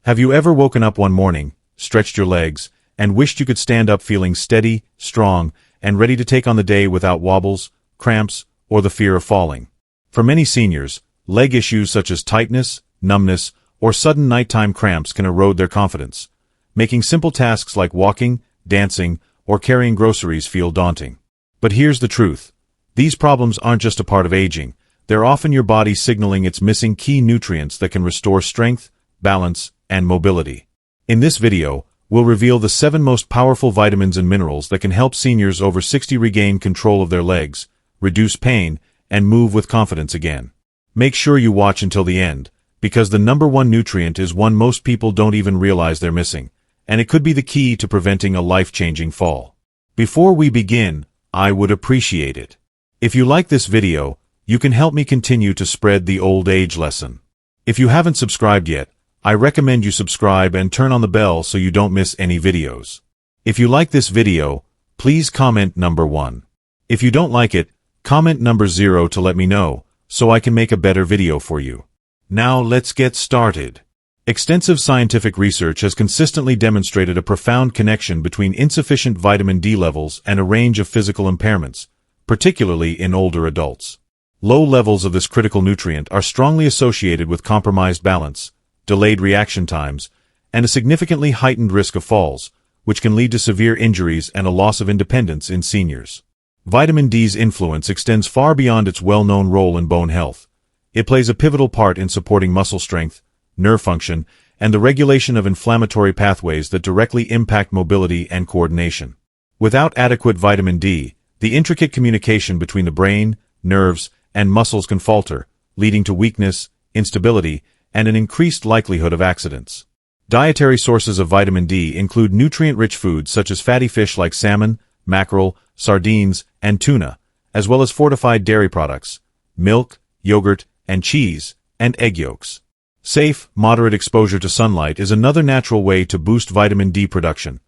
Have you ever woken up one morning, stretched your legs, and wished you could stand up feeling steady, strong, and ready to take on the day without wobbles, cramps, or the fear of falling? For many seniors, leg issues such as tightness, numbness, or sudden nighttime cramps can erode their confidence, making simple tasks like walking, dancing, or carrying groceries feel daunting. But here's the truth. These problems aren't just a part of aging. They're often your body signaling it's missing key nutrients that can restore strength, balance, and mobility. In this video, we'll reveal the 7 most powerful vitamins and minerals that can help seniors over 60 regain control of their legs, reduce pain, and move with confidence again. Make sure you watch until the end, because the #1 nutrient is one most people don't even realize they're missing, and it could be the key to preventing a life-changing fall. Before we begin, I would appreciate it if you like this video. You can help me continue to spread the old age lesson. If you haven't subscribed yet, I recommend you subscribe and turn on the bell so you don't miss any videos. If you like this video, please comment #1. If you don't like it, comment #0 to let me know, so I can make a better video for you. Now let's get started. Extensive scientific research has consistently demonstrated a profound connection between insufficient vitamin D levels and a range of physical impairments, particularly in older adults. Low levels of this critical nutrient are strongly associated with compromised balance, delayed reaction times, and a significantly heightened risk of falls, which can lead to severe injuries and a loss of independence in seniors. Vitamin D's influence extends far beyond its well-known role in bone health. It plays a pivotal part in supporting muscle strength, nerve function, and the regulation of inflammatory pathways that directly impact mobility and coordination. Without adequate vitamin D, the intricate communication between the brain, nerves, and muscles can falter, leading to weakness, instability, and an increased likelihood of accidents. Dietary sources of vitamin D include nutrient-rich foods such as fatty fish like salmon, mackerel, sardines, and tuna, as well as fortified dairy products, milk, yogurt, and cheese, and egg yolks. Safe, moderate exposure to sunlight is another natural way to boost vitamin D production,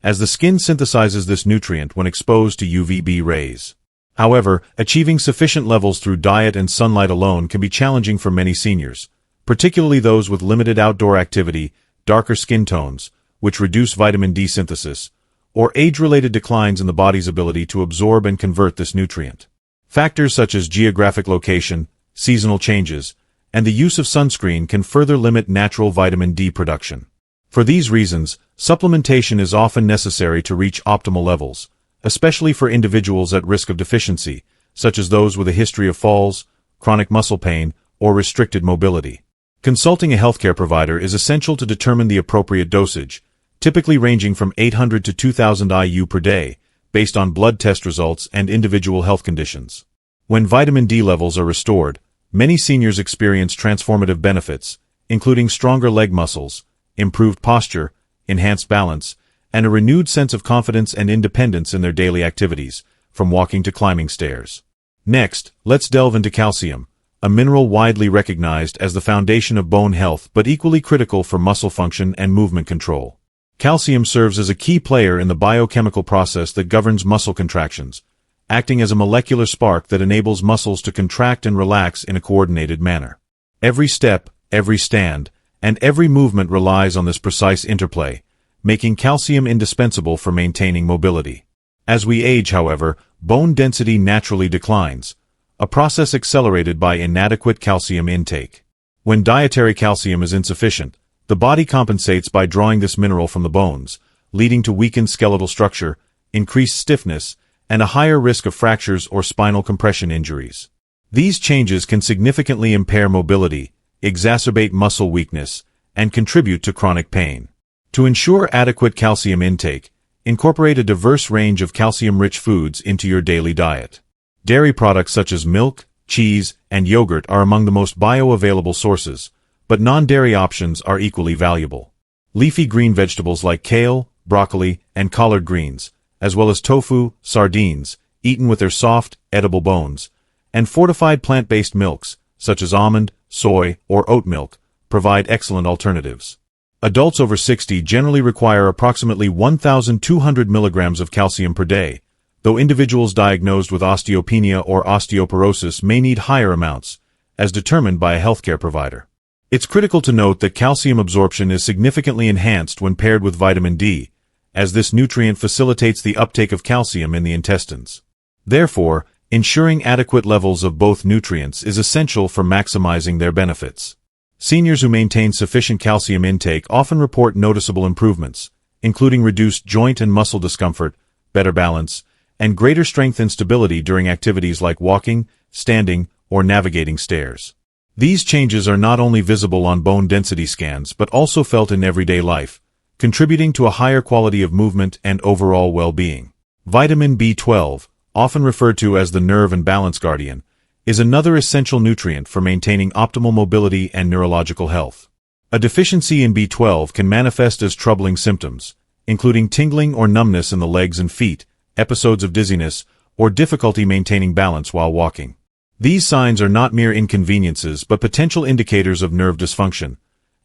as the skin synthesizes this nutrient when exposed to UVB rays. However, achieving sufficient levels through diet and sunlight alone can be challenging for many seniors, particularly those with limited outdoor activity, darker skin tones, which reduce vitamin D synthesis, or age-related declines in the body's ability to absorb and convert this nutrient. Factors such as geographic location, seasonal changes, and the use of sunscreen can further limit natural vitamin D production. For these reasons, supplementation is often necessary to reach optimal levels, especially for individuals at risk of deficiency, such as those with a history of falls, chronic muscle pain, or restricted mobility. Consulting a healthcare provider is essential to determine the appropriate dosage, typically ranging from 800 to 2,000 IU per day, based on blood test results and individual health conditions. When vitamin D levels are restored, many seniors experience transformative benefits, including stronger leg muscles, improved posture, enhanced balance, and a renewed sense of confidence and independence in their daily activities, from walking to climbing stairs. Next, let's delve into calcium, a mineral widely recognized as the foundation of bone health but equally critical for muscle function and movement control. Calcium serves as a key player in the biochemical process that governs muscle contractions, acting as a molecular spark that enables muscles to contract and relax in a coordinated manner. Every step, every stand, and every movement relies on this precise interplay, making calcium indispensable for maintaining mobility. As we age, however, bone density naturally declines, a process accelerated by inadequate calcium intake. When dietary calcium is insufficient, the body compensates by drawing this mineral from the bones, leading to weakened skeletal structure, increased stiffness, and a higher risk of fractures or spinal compression injuries. These changes can significantly impair mobility, exacerbate muscle weakness, and contribute to chronic pain. To ensure adequate calcium intake, incorporate a diverse range of calcium-rich foods into your daily diet. Dairy products such as milk, cheese, and yogurt are among the most bioavailable sources, but non-dairy options are equally valuable. Leafy green vegetables like kale, broccoli, and collard greens, as well as tofu, sardines, eaten with their soft, edible bones, and fortified plant-based milks, such as almond, soy, or oat milk, provide excellent alternatives. Adults over 60 generally require approximately 1,200 milligrams of calcium per day, though individuals diagnosed with osteopenia or osteoporosis may need higher amounts, as determined by a healthcare provider. It's critical to note that calcium absorption is significantly enhanced when paired with vitamin D, as this nutrient facilitates the uptake of calcium in the intestines. Therefore, ensuring adequate levels of both nutrients is essential for maximizing their benefits. Seniors who maintain sufficient calcium intake often report noticeable improvements, including reduced joint and muscle discomfort, better balance, and greater strength and stability during activities like walking, standing, or navigating stairs. These changes are not only visible on bone density scans but also felt in everyday life, contributing to a higher quality of movement and overall well-being. Vitamin B12, often referred to as the nerve and balance guardian, is another essential nutrient for maintaining optimal mobility and neurological health. A deficiency in B12 can manifest as troubling symptoms, including tingling or numbness in the legs and feet, episodes of dizziness, or difficulty maintaining balance while walking. These signs are not mere inconveniences but potential indicators of nerve dysfunction,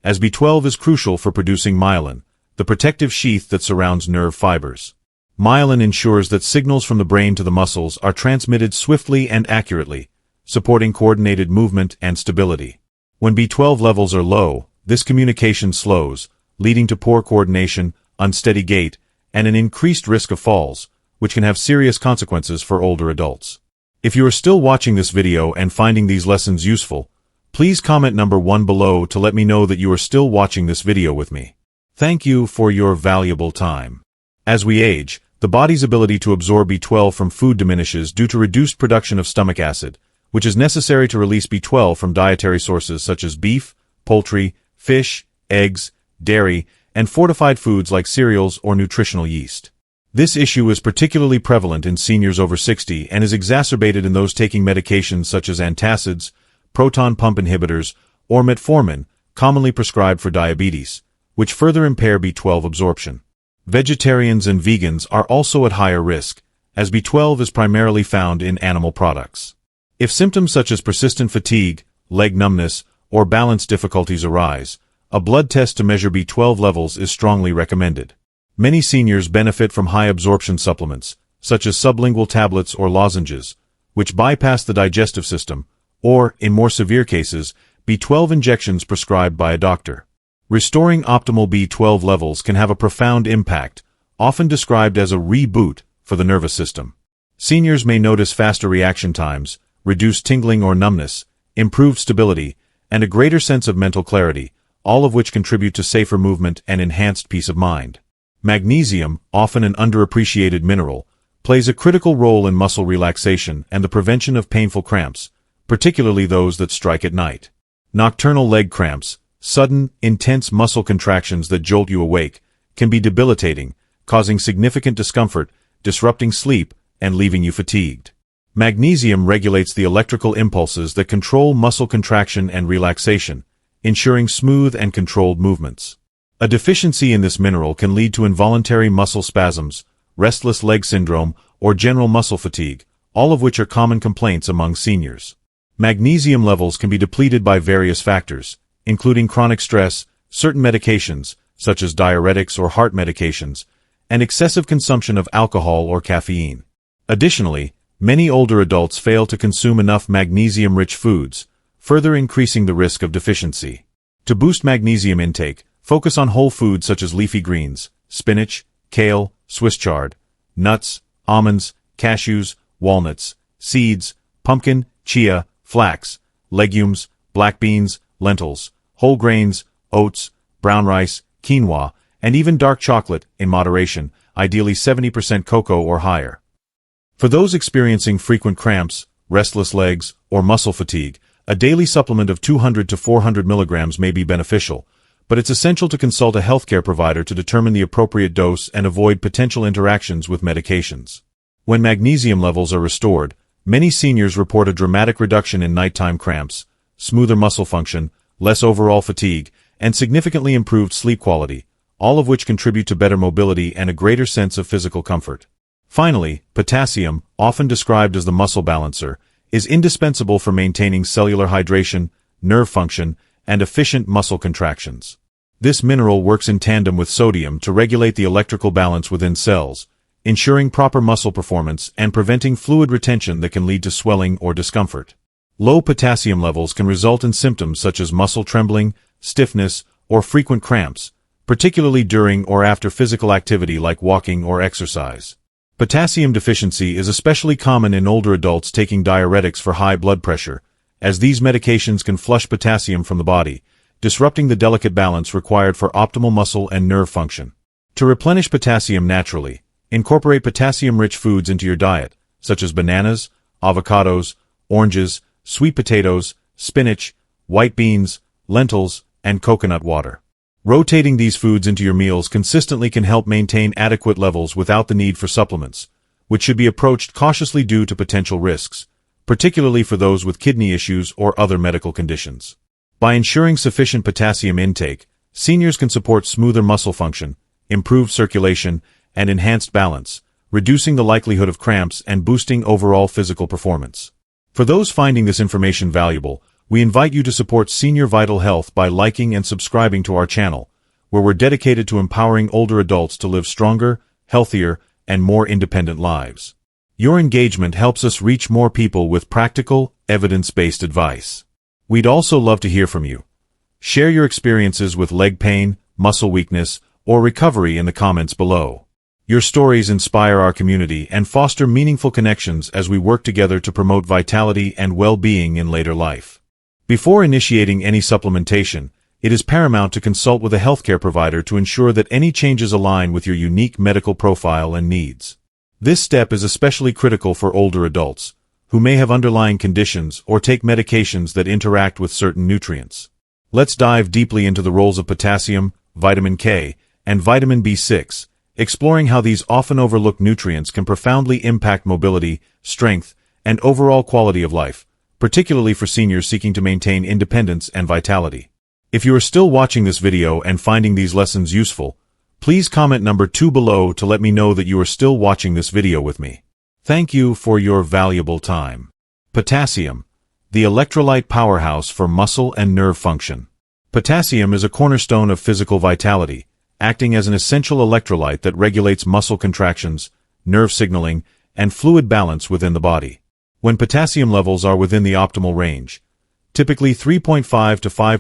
as B12 is crucial for producing myelin, the protective sheath that surrounds nerve fibers. Myelin ensures that signals from the brain to the muscles are transmitted swiftly and accurately, supporting coordinated movement and stability. When B12 levels are low, this communication slows, leading to poor coordination, unsteady gait, and an increased risk of falls, which can have serious consequences for older adults. If you are still watching this video and finding these lessons useful, please comment number 1 below to let me know that you are still watching this video with me. Thank you for your valuable time. As we age, the body's ability to absorb B12 from food diminishes due to reduced production of stomach acid, which is necessary to release B12 from dietary sources such as beef, poultry, fish, eggs, dairy, and fortified foods like cereals or nutritional yeast. This issue is particularly prevalent in seniors over 60 and is exacerbated in those taking medications such as antacids, proton pump inhibitors, or metformin, commonly prescribed for diabetes, which further impair B12 absorption. Vegetarians and vegans are also at higher risk, as B12 is primarily found in animal products. If symptoms such as persistent fatigue, leg numbness, or balance difficulties arise, a blood test to measure B12 levels is strongly recommended. Many seniors benefit from high-absorption supplements, such as sublingual tablets or lozenges, which bypass the digestive system, or, in more severe cases, B12 injections prescribed by a doctor. Restoring optimal B12 levels can have a profound impact, often described as a reboot for the nervous system. Seniors may notice faster reaction times, reduced tingling or numbness, improved stability, and a greater sense of mental clarity, all of which contribute to safer movement and enhanced peace of mind. Magnesium, often an underappreciated mineral, plays a critical role in muscle relaxation and the prevention of painful cramps, particularly those that strike at night. Nocturnal leg cramps, sudden, intense muscle contractions that jolt you awake, can be debilitating, causing significant discomfort, disrupting sleep, and leaving you fatigued. Magnesium regulates the electrical impulses that control muscle contraction and relaxation, ensuring smooth and controlled movements. A deficiency in this mineral can lead to involuntary muscle spasms, restless leg syndrome, or general muscle fatigue, all of which are common complaints among seniors. Magnesium levels can be depleted by various factors, including chronic stress, certain medications, such as diuretics or heart medications, and excessive consumption of alcohol or caffeine. Additionally, many older adults fail to consume enough magnesium-rich foods, further increasing the risk of deficiency. To boost magnesium intake, focus on whole foods such as leafy greens, spinach, kale, Swiss chard, nuts, almonds, cashews, walnuts, seeds, pumpkin, chia, flax, legumes, black beans, lentils, whole grains, oats, brown rice, quinoa, and even dark chocolate, in moderation, ideally 70% cocoa or higher. For those experiencing frequent cramps, restless legs, or muscle fatigue, a daily supplement of 200 to 400 milligrams may be beneficial, but it's essential to consult a healthcare provider to determine the appropriate dose and avoid potential interactions with medications. When magnesium levels are restored, many seniors report a dramatic reduction in nighttime cramps, smoother muscle function, less overall fatigue, and significantly improved sleep quality, all of which contribute to better mobility and a greater sense of physical comfort. Finally, potassium, often described as the muscle balancer, is indispensable for maintaining cellular hydration, nerve function, and efficient muscle contractions. This mineral works in tandem with sodium to regulate the electrical balance within cells, ensuring proper muscle performance and preventing fluid retention that can lead to swelling or discomfort. Low potassium levels can result in symptoms such as muscle trembling, stiffness, or frequent cramps, particularly during or after physical activity like walking or exercise. Potassium deficiency is especially common in older adults taking diuretics for high blood pressure, as these medications can flush potassium from the body, disrupting the delicate balance required for optimal muscle and nerve function. To replenish potassium naturally, incorporate potassium-rich foods into your diet, such as bananas, avocados, oranges, sweet potatoes, spinach, white beans, lentils, and coconut water. Rotating these foods into your meals consistently can help maintain adequate levels without the need for supplements, which should be approached cautiously due to potential risks, particularly for those with kidney issues or other medical conditions. By ensuring sufficient potassium intake, seniors can support smoother muscle function, improved circulation, and enhanced balance, reducing the likelihood of cramps and boosting overall physical performance. For those finding this information valuable, we invite you to support Senior Vital Health by liking and subscribing to our channel, where we're dedicated to empowering older adults to live stronger, healthier, and more independent lives. Your engagement helps us reach more people with practical, evidence-based advice. We'd also love to hear from you. Share your experiences with leg pain, muscle weakness, or recovery in the comments below. Your stories inspire our community and foster meaningful connections as we work together to promote vitality and well-being in later life. Before initiating any supplementation, it is paramount to consult with a healthcare provider to ensure that any changes align with your unique medical profile and needs. This step is especially critical for older adults, who may have underlying conditions or take medications that interact with certain nutrients. Let's dive deeply into the roles of potassium, vitamin K, and vitamin B6, exploring how these often overlooked nutrients can profoundly impact mobility, strength, and overall quality of life, particularly for seniors seeking to maintain independence and vitality. If you are still watching this video and finding these lessons useful, please comment number 2 below to let me know that you are still watching this video with me. Thank you for your valuable time. Potassium, the electrolyte powerhouse for muscle and nerve function. Potassium is a cornerstone of physical vitality, acting as an essential electrolyte that regulates muscle contractions, nerve signaling, and fluid balance within the body. When potassium levels are within the optimal range, typically 3.5 to 5.0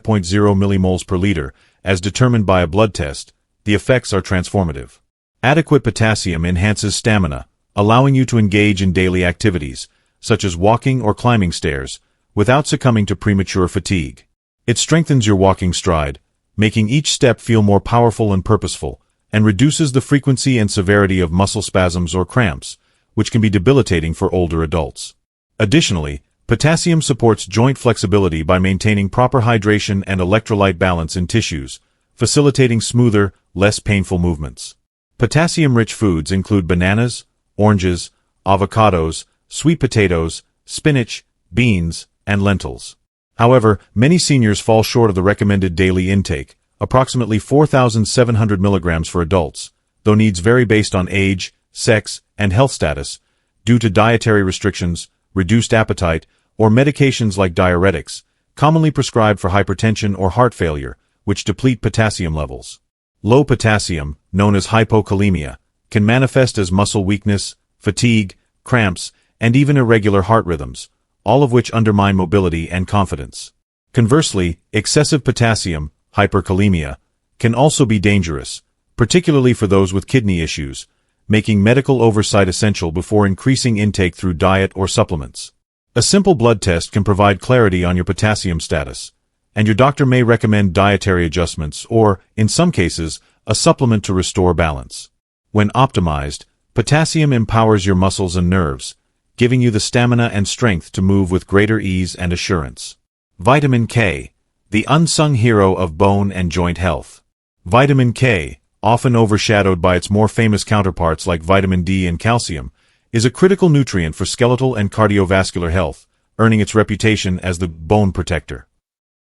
millimoles per liter, as determined by a blood test, the effects are transformative. Adequate potassium enhances stamina, allowing you to engage in daily activities, such as walking or climbing stairs, without succumbing to premature fatigue. It strengthens your walking stride, making each step feel more powerful and purposeful, and reduces the frequency and severity of muscle spasms or cramps, which can be debilitating for older adults. Additionally, potassium supports joint flexibility by maintaining proper hydration and electrolyte balance in tissues, facilitating smoother, less painful movements. Potassium-rich foods include bananas, oranges, avocados, sweet potatoes, spinach, beans, and lentils. However, many seniors fall short of the recommended daily intake, approximately 4,700 milligrams for adults, though needs vary based on age, sex, and health status, due to dietary restrictions, reduced appetite, or medications like diuretics, commonly prescribed for hypertension or heart failure, which deplete potassium levels. Low potassium, known as hypokalemia, can manifest as muscle weakness, fatigue, cramps, and even irregular heart rhythms, all of which undermine mobility and confidence. Conversely, excessive potassium, hyperkalemia, can also be dangerous, particularly for those with kidney issues, making medical oversight essential before increasing intake through diet or supplements. A simple blood test can provide clarity on your potassium status, and your doctor may recommend dietary adjustments or, in some cases, a supplement to restore balance. When optimized, potassium empowers your muscles and nerves, giving you the stamina and strength to move with greater ease and assurance. Vitamin K, the unsung hero of bone and joint health. Vitamin K, often overshadowed by its more famous counterparts like vitamin D and calcium, is a critical nutrient for skeletal and cardiovascular health, earning its reputation as the bone protector.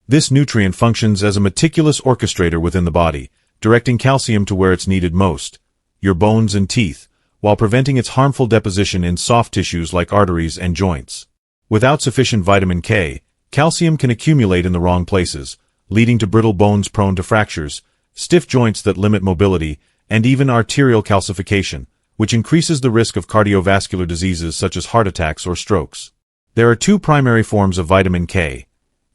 This nutrient functions as a meticulous orchestrator within the body, directing calcium to where it's needed most, your bones and teeth, while preventing its harmful deposition in soft tissues like arteries and joints. Without sufficient vitamin K, calcium can accumulate in the wrong places, leading to brittle bones prone to fractures, stiff joints that limit mobility, and even arterial calcification, which increases the risk of cardiovascular diseases such as heart attacks or strokes. There are two primary forms of vitamin K,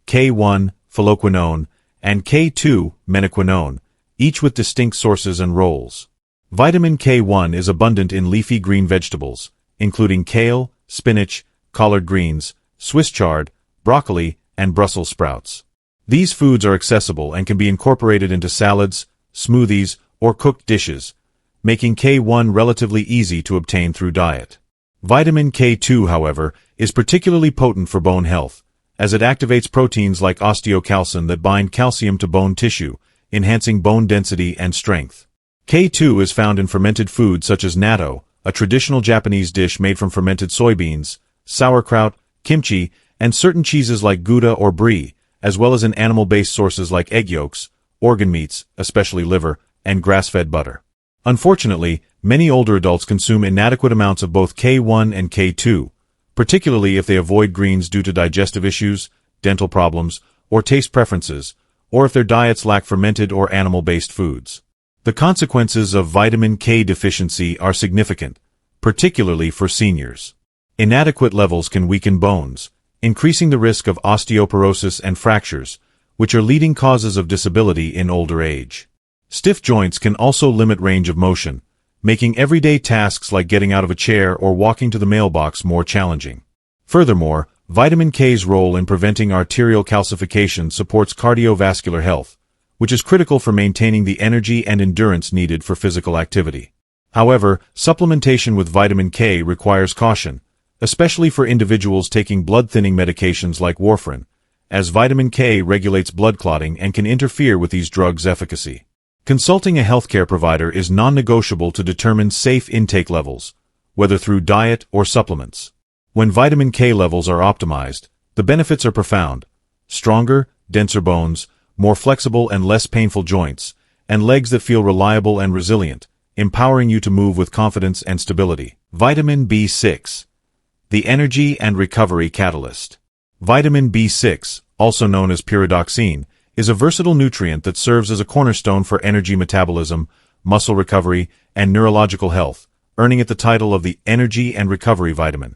K1, phylloquinone, and K2, menaquinone, each with distinct sources and roles. Vitamin K1 is abundant in leafy green vegetables, including kale, spinach, collard greens, Swiss chard, broccoli, and Brussels sprouts. These foods are accessible and can be incorporated into salads, smoothies, or cooked dishes, making K1 relatively easy to obtain through diet. Vitamin K2, however, is particularly potent for bone health, as it activates proteins like osteocalcin that bind calcium to bone tissue, enhancing bone density and strength. K2 is found in fermented foods such as natto, a traditional Japanese dish made from fermented soybeans, sauerkraut, kimchi, and certain cheeses like Gouda or Brie, as well as in animal-based sources like egg yolks, organ meats, especially liver, and grass-fed butter. Unfortunately, many older adults consume inadequate amounts of both K1 and K2, particularly if they avoid greens due to digestive issues, dental problems, or taste preferences, or if their diets lack fermented or animal-based foods. The consequences of vitamin K deficiency are significant, particularly for seniors. Inadequate levels can weaken bones, increasing the risk of osteoporosis and fractures, which are leading causes of disability in older age. Stiff joints can also limit range of motion, making everyday tasks like getting out of a chair or walking to the mailbox more challenging. Furthermore, vitamin K's role in preventing arterial calcification supports cardiovascular health, which is critical for maintaining the energy and endurance needed for physical activity. However, supplementation with vitamin K requires caution, especially for individuals taking blood-thinning medications like warfarin, as vitamin K regulates blood clotting and can interfere with these drugs' efficacy. Consulting a healthcare provider is non-negotiable to determine safe intake levels, whether through diet or supplements. When vitamin K levels are optimized, the benefits are profound: stronger, denser bones, more flexible and less painful joints, and legs that feel reliable and resilient, empowering you to move with confidence and stability. Vitamin B6, the energy and recovery catalyst. Vitamin B6, also known as pyridoxine, is a versatile nutrient that serves as a cornerstone for energy metabolism, muscle recovery, and neurological health, earning it the title of the energy and recovery vitamin.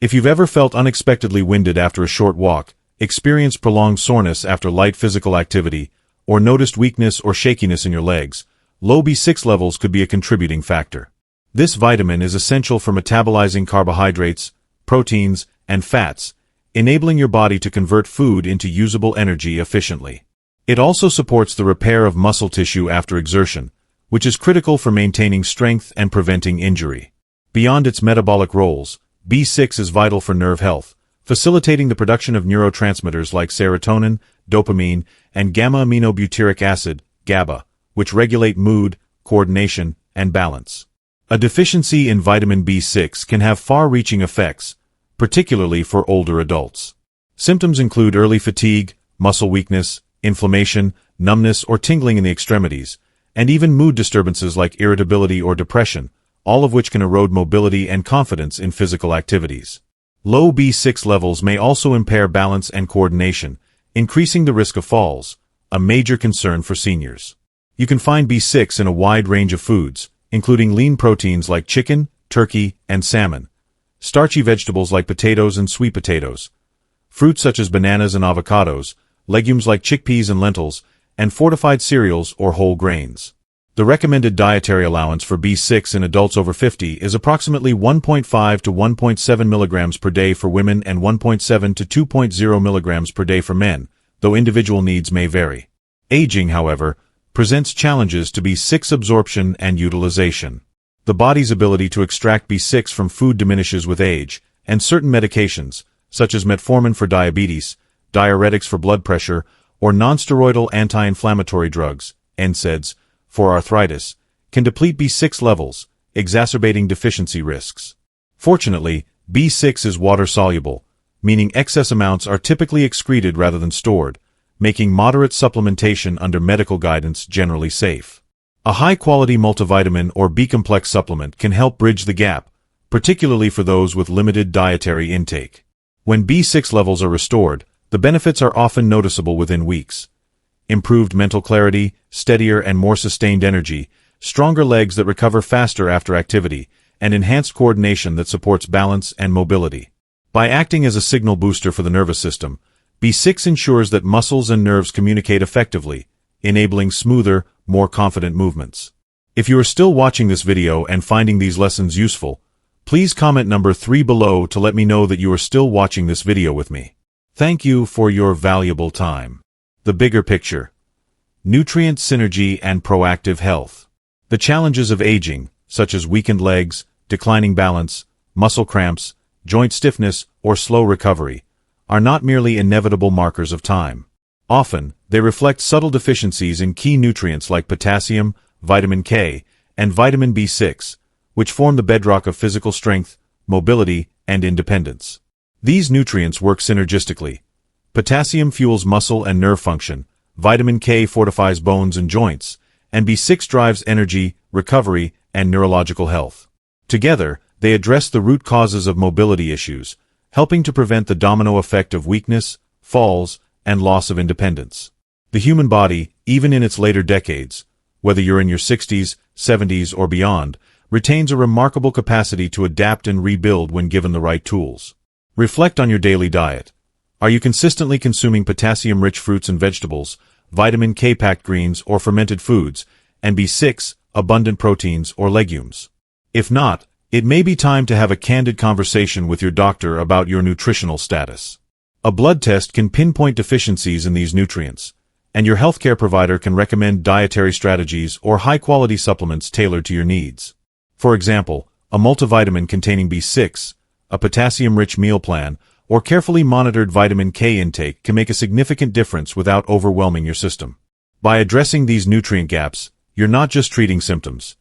If you've ever felt unexpectedly winded after a short walk, experienced prolonged soreness after light physical activity, or noticed weakness or shakiness in your legs, low B6 levels could be a contributing factor. This vitamin is essential for metabolizing carbohydrates, proteins, and fats, enabling your body to convert food into usable energy efficiently. It also supports the repair of muscle tissue after exertion, which is critical for maintaining strength and preventing injury. Beyond its metabolic roles, B6 is vital for nerve health, facilitating the production of neurotransmitters like serotonin, dopamine, and gamma-aminobutyric acid, GABA, which regulate mood, coordination, and balance. A deficiency in vitamin B6 can have far-reaching effects, particularly for older adults. Symptoms include early fatigue, muscle weakness, inflammation, numbness or tingling in the extremities, and even mood disturbances like irritability or depression, all of which can erode mobility and confidence in physical activities. Low B6 levels may also impair balance and coordination, increasing the risk of falls, a major concern for seniors. You can find B6 in a wide range of foods, including lean proteins like chicken, turkey, and salmon, starchy vegetables like potatoes and sweet potatoes, fruits such as bananas and avocados, legumes like chickpeas and lentils, and fortified cereals or whole grains. The recommended dietary allowance for B6 in adults over 50 is approximately 1.5 to 1.7 milligrams per day for women and 1.7 to 2.0 milligrams per day for men, though individual needs may vary. Aging, however, presents challenges to B6 absorption and utilization. The body's ability to extract B6 from food diminishes with age, and certain medications, such as metformin for diabetes, diuretics for blood pressure, or nonsteroidal anti-inflammatory drugs, NSAIDs, for arthritis, can deplete B6 levels, exacerbating deficiency risks. Fortunately, B6 is water-soluble, meaning excess amounts are typically excreted rather than stored, making moderate supplementation under medical guidance generally safe. A high-quality multivitamin or B-complex supplement can help bridge the gap, particularly for those with limited dietary intake. When B6 levels are restored, the benefits are often noticeable within weeks. Improved mental clarity, steadier and more sustained energy, stronger legs that recover faster after activity, and enhanced coordination that supports balance and mobility. By acting as a signal booster for the nervous system, B6 ensures that muscles and nerves communicate effectively, enabling smoother, more confident movements. If you are still watching this video and finding these lessons useful, please comment number 3 below to let me know that you are still watching this video with me. Thank you for your valuable time. The bigger picture. Nutrient synergy and proactive health. The challenges of aging, such as weakened legs, declining balance, muscle cramps, joint stiffness, or slow recovery, are not merely inevitable markers of time. Often, they reflect subtle deficiencies in key nutrients like potassium, vitamin K, and vitamin B6, which form the bedrock of physical strength, mobility, and independence. These nutrients work synergistically. Potassium fuels muscle and nerve function, vitamin K fortifies bones and joints, and B6 drives energy, recovery, and neurological health. Together, they address the root causes of mobility issues, helping to prevent the domino effect of weakness, falls, and loss of independence. The human body, even in its later decades, whether you're in your 60s, 70s, or beyond, retains a remarkable capacity to adapt and rebuild when given the right tools. Reflect on your daily diet. Are you consistently consuming potassium-rich fruits and vegetables, vitamin K-packed greens or fermented foods, and B6, abundant proteins or legumes? If not, it may be time to have a candid conversation with your doctor about your nutritional status. A blood test can pinpoint deficiencies in these nutrients, and your healthcare provider can recommend dietary strategies or high-quality supplements tailored to your needs. For example, a multivitamin containing B6, a potassium-rich meal plan, or carefully monitored vitamin K intake can make a significant difference without overwhelming your system. By addressing these nutrient gaps, you're not just treating symptoms.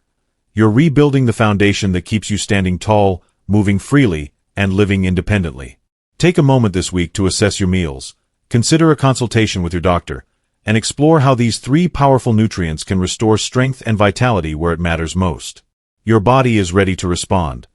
You're rebuilding the foundation that keeps you standing tall, moving freely, and living independently. Take a moment this week to assess your meals, consider a consultation with your doctor, and explore how these 3 powerful nutrients can restore strength and vitality where it matters most. Your body is ready to respond.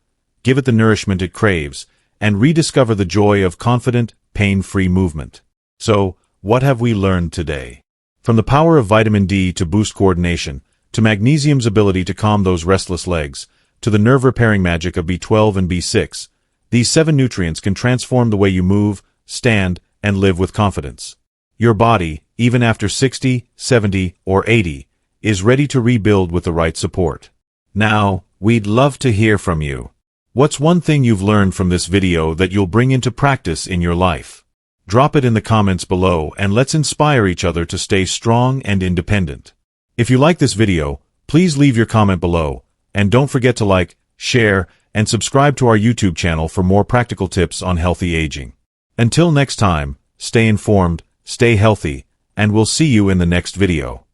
Give it the nourishment it craves, and rediscover the joy of confident, pain-free movement. So, what have we learned today? From the power of vitamin D to boost coordination, to magnesium's ability to calm those restless legs, to the nerve-repairing magic of B12 and B6, these 7 nutrients can transform the way you move, stand, and live with confidence. Your body, even after 60, 70, or 80, is ready to rebuild with the right support. Now, we'd love to hear from you. What's one thing you've learned from this video that you'll bring into practice in your life? Drop it in the comments below and let's inspire each other to stay strong and independent. If you like this video, please leave your comment below, and don't forget to like, share, and subscribe to our YouTube channel for more practical tips on healthy aging. Until next time, stay informed, stay healthy, and we'll see you in the next video.